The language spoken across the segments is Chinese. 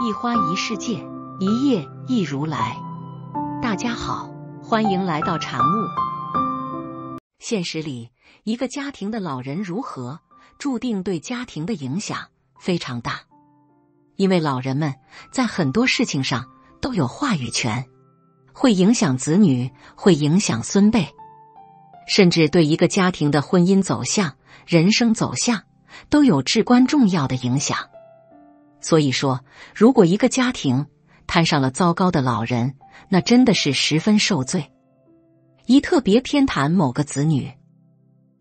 一花一世界，一叶一如来。大家好，欢迎来到禅悟。现实里，一个家庭的老人如何，注定对家庭的影响非常大。因为老人们在很多事情上都有话语权，会影响子女，会影响孙辈，甚至对一个家庭的婚姻走向、人生走向都有至关重要的影响。所以说，如果一个家庭摊上了糟糕的老人，那真的是十分受罪。一特别偏袒某个子女。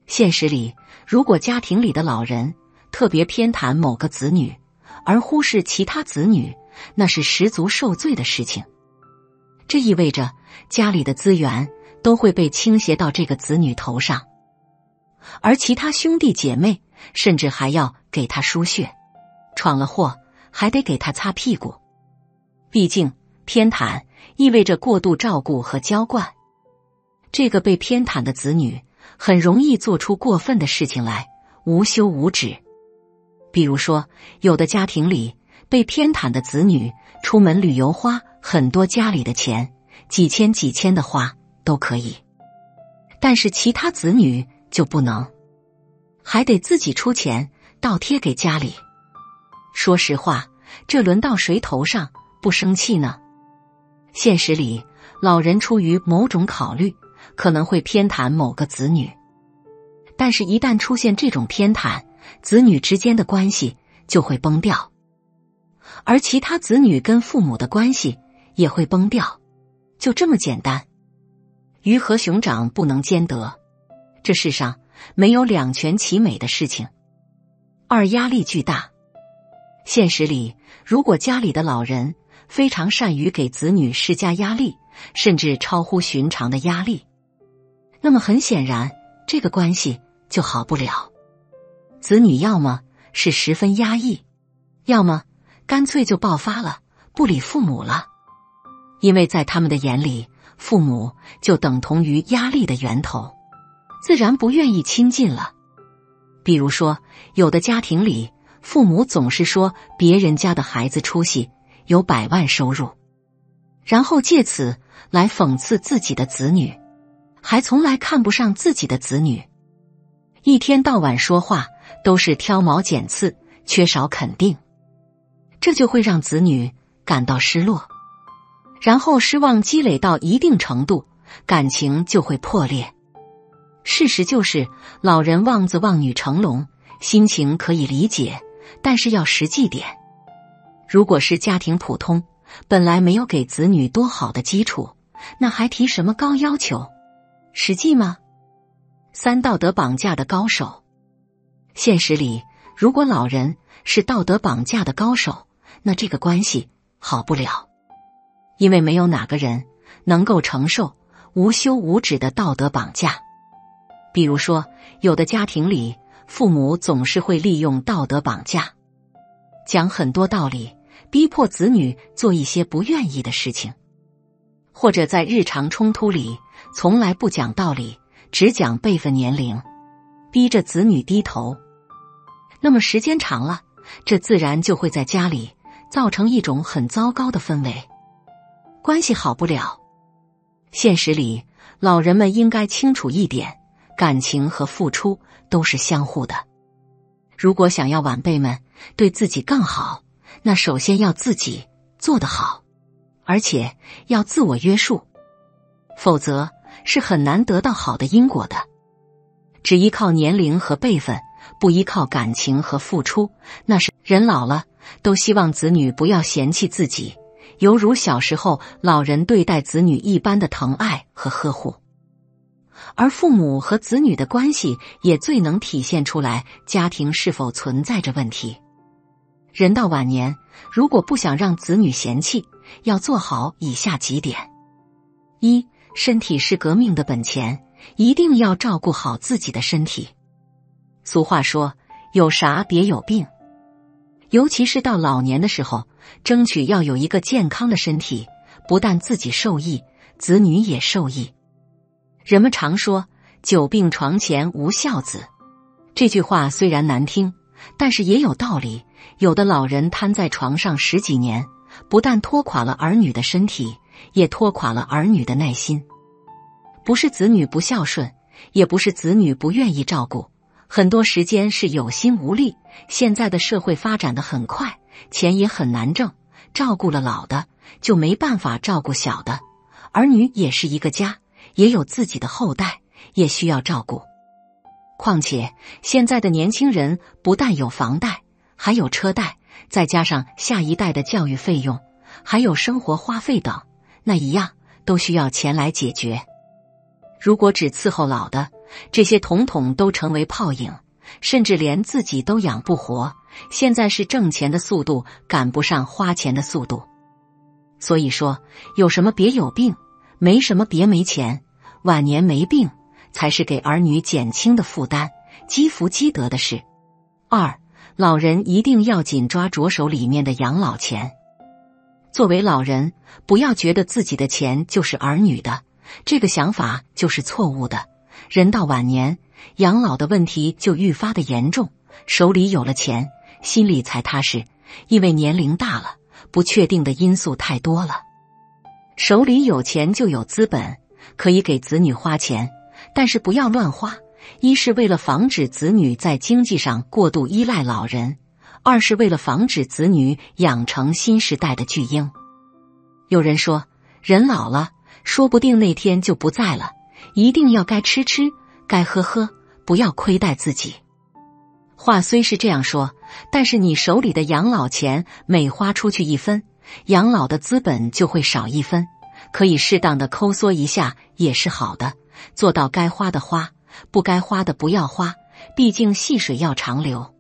现实里，如果家庭里的老人特别偏袒某个子女，而忽视其他子女，那是十足受罪的事情。这意味着家里的资源都会被倾斜到这个子女头上，而其他兄弟姐妹甚至还要给他输血，闯了祸还得给他擦屁股。毕竟偏袒意味着过度照顾和娇惯，这个被偏袒的子女很容易做出过分的事情来，无休无止。比如说，有的家庭里被偏袒的子女出门旅游花很多家里的钱，几千几千的花都可以，但是其他子女就不能，还得自己出钱倒贴给家里。说实话，这轮到谁头上不生气呢？现实里，老人出于某种考虑，可能会偏袒某个子女，但是一旦出现这种偏袒，子女之间的关系就会崩掉，而其他子女跟父母的关系也会崩掉，就这么简单。鱼和熊掌不能兼得，这世上没有两全其美的事情。二、压力巨大。现实里，如果家里的老人非常善于给子女施加压力，甚至超乎寻常的压力，那么很显然，这个关系就好不了。子女要么是十分压抑，要么干脆就爆发了，不理父母了。因为在他们的眼里，父母就等同于压力的源头，自然不愿意亲近了。比如说，有的家庭里，父母总是说别人家的孩子出息，有100万收入，然后借此来讽刺自己的子女，还从来看不上自己的子女，一天到晚说话都是挑毛拣刺，缺少肯定，这就会让子女感到失落，然后失望积累到一定程度，感情就会破裂。事实就是，老人望子望女成龙，心情可以理解，但是要实际点。如果是家庭普通，本来没有给子女多好的基础，那还提什么高要求？实际吗？3、道德绑架的高手。现实里，如果老人是道德绑架的高手，那这个关系好不了。因为没有哪个人能够承受无休无止的道德绑架。比如说，有的家庭里，父母总是会利用道德绑架，讲很多道理，逼迫子女做一些不愿意的事情，或者在日常冲突里从来不讲道理，只讲辈分年龄，逼着子女低头。那么时间长了，这自然就会在家里造成一种很糟糕的氛围，关系好不了。现实里，老人们应该清楚一点，感情和付出都是相互的。如果想要晚辈们对自己更好，那首先要自己做得好，而且要自我约束，否则是很难得到好的因果的。只依靠年龄和辈分，不依靠感情和付出，那是人老了都希望子女不要嫌弃自己，犹如小时候老人对待子女一般的疼爱和呵护。而父母和子女的关系也最能体现出来家庭是否存在着问题。人到晚年，如果不想让子女嫌弃，要做好以下几点。1、身体是革命的本钱，一定要照顾好自己的身体。俗话说，有啥别有病。尤其是到老年的时候，争取要有一个健康的身体，不但自己受益，子女也受益。人们常说久病床前无孝子，这句话虽然难听，但是也有道理，有的老人瘫在床上10几年，不但拖垮了儿女的身体，也拖垮了儿女的耐心。不是子女不孝顺，也不是子女不愿意照顾，很多时间是有心无力。现在的社会发展得很快，钱也很难挣，照顾了老的，就没办法照顾小的。儿女也是一个家，也有自己的后代，也需要照顾。况且现在的年轻人不但有房贷，还有车贷，再加上下一代的教育费用，还有生活花费等，那一样都需要钱来解决。如果只伺候老的，这些统统都成为泡影，甚至连自己都养不活。现在是挣钱的速度赶不上花钱的速度。所以说，有什么别有病，没什么别没钱，晚年没病才是给儿女减轻的负担，积福积德的事。2. 老人一定要紧抓着手里面的养老钱。作为老人，不要觉得自己的钱就是儿女的，这个想法就是错误的。人到晚年，养老的问题就愈发的严重，手里有了钱，心里才踏实，因为年龄大了，不确定的因素太多了。手里有钱就有资本，可以给子女花钱，但是不要乱花。一是为了防止子女在经济上过度依赖老人，二是为了防止子女养成新时代的巨婴。有人说，人老了，说不定那天就不在了，一定要该吃吃，该喝喝，不要亏待自己。话虽是这样说，但是你手里的养老钱每花出去1分，养老的资本就会少1分，可以适当的抠缩一下也是好的，做到该花的花，不该花的不要花，毕竟细水要长流。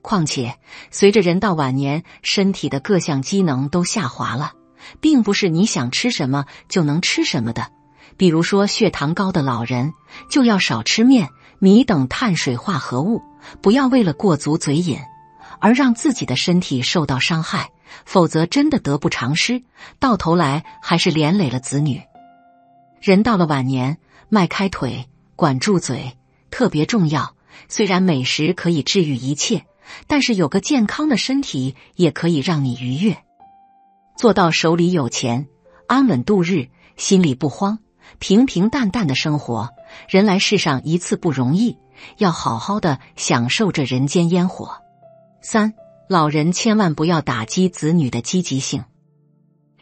况且随着人到晚年，身体的各项机能都下滑了，并不是你想吃什么就能吃什么的。比如说血糖高的老人，就要少吃面、米等碳水化合物，不要为了过足嘴瘾而让自己的身体受到伤害，否则真的得不偿失，到头来还是连累了子女。人到了晚年，迈开腿，管住嘴特别重要。虽然美食可以治愈一切，但是有个健康的身体也可以让你愉悦。做到手里有钱，安稳度日，心里不慌，平平淡淡的生活。人来世上一次不容易，要好好的享受这人间烟火。3. 老人千万不要打击子女的积极性。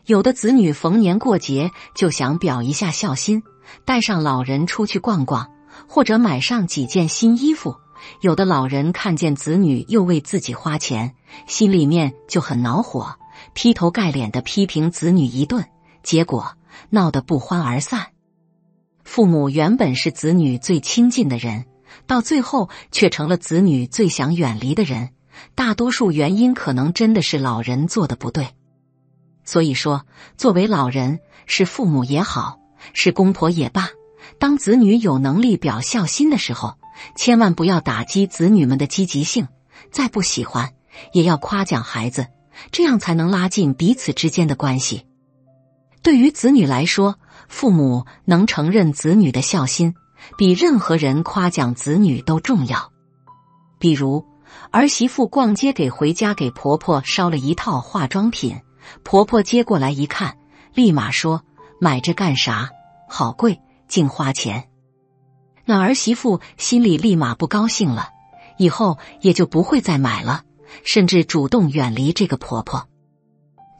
有的子女逢年过节就想表一下孝心，带上老人出去逛逛，或者买上几件新衣服。有的老人看见子女又为自己花钱，心里面就很恼火，劈头盖脸的批评子女一顿，结果闹得不欢而散。父母原本是子女最亲近的人，到最后却成了子女最想远离的人，大多数原因可能真的是老人做的不对。所以说，作为老人，是父母也好，是公婆也罢，当子女有能力表孝心的时候，千万不要打击子女们的积极性，再不喜欢也要夸奖孩子，这样才能拉近彼此之间的关系。对于子女来说，父母能承认子女的孝心，比任何人夸奖子女都重要。比如儿媳妇逛街回家给婆婆捎了一套化妆品，婆婆接过来一看，立马说，买这干啥，好贵，净花钱。那儿媳妇心里立马不高兴了，以后也就不会再买了，甚至主动远离这个婆婆。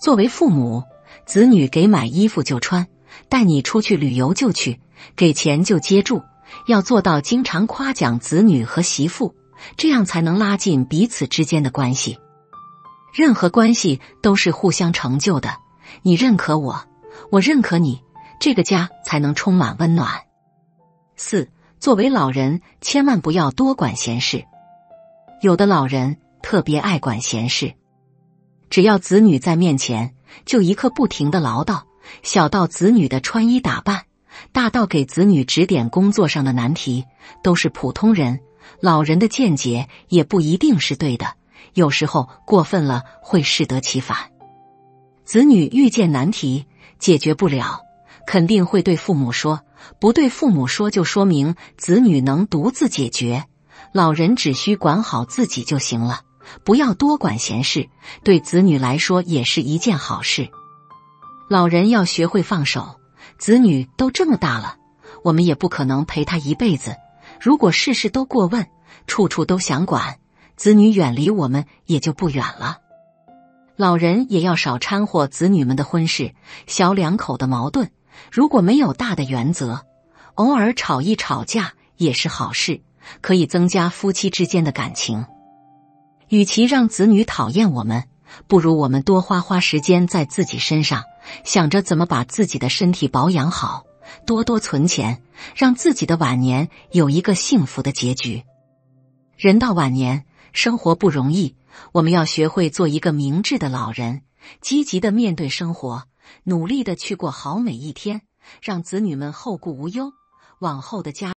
作为父母，子女给买衣服就穿，带你出去旅游就去，给钱就接住，要做到经常夸奖子女和媳妇，这样才能拉近彼此之间的关系。任何关系都是互相成就的，你认可我，我认可你，这个家才能充满温暖。4. 作为老人，千万不要多管闲事。有的老人特别爱管闲事，只要子女在面前，就一刻不停的唠叨，小到子女的穿衣打扮，大到给子女指点工作上的难题，都是普通人。老人的见解也不一定是对的，有时候过分了会适得其反。子女遇见难题解决不了，肯定会对父母说，不对父母说就说明子女能独自解决。老人只需管好自己就行了，不要多管闲事，对子女来说也是一件好事。老人要学会放手，子女都这么大了，我们也不可能陪他一辈子。如果事事都过问，处处都想管，子女远离我们也就不远了。老人也要少掺和子女们的婚事，小两口的矛盾，如果没有大的原则，偶尔吵一吵架也是好事，可以增加夫妻之间的感情。与其让子女讨厌我们，不如我们多花时间在自己身上，想着怎么把自己的身体保养好，多多存钱，让自己的晚年有一个幸福的结局。人到晚年，生活不容易，我们要学会做一个明智的老人，积极的面对生活，努力的去过好每一天，让子女们后顾无忧，往后的家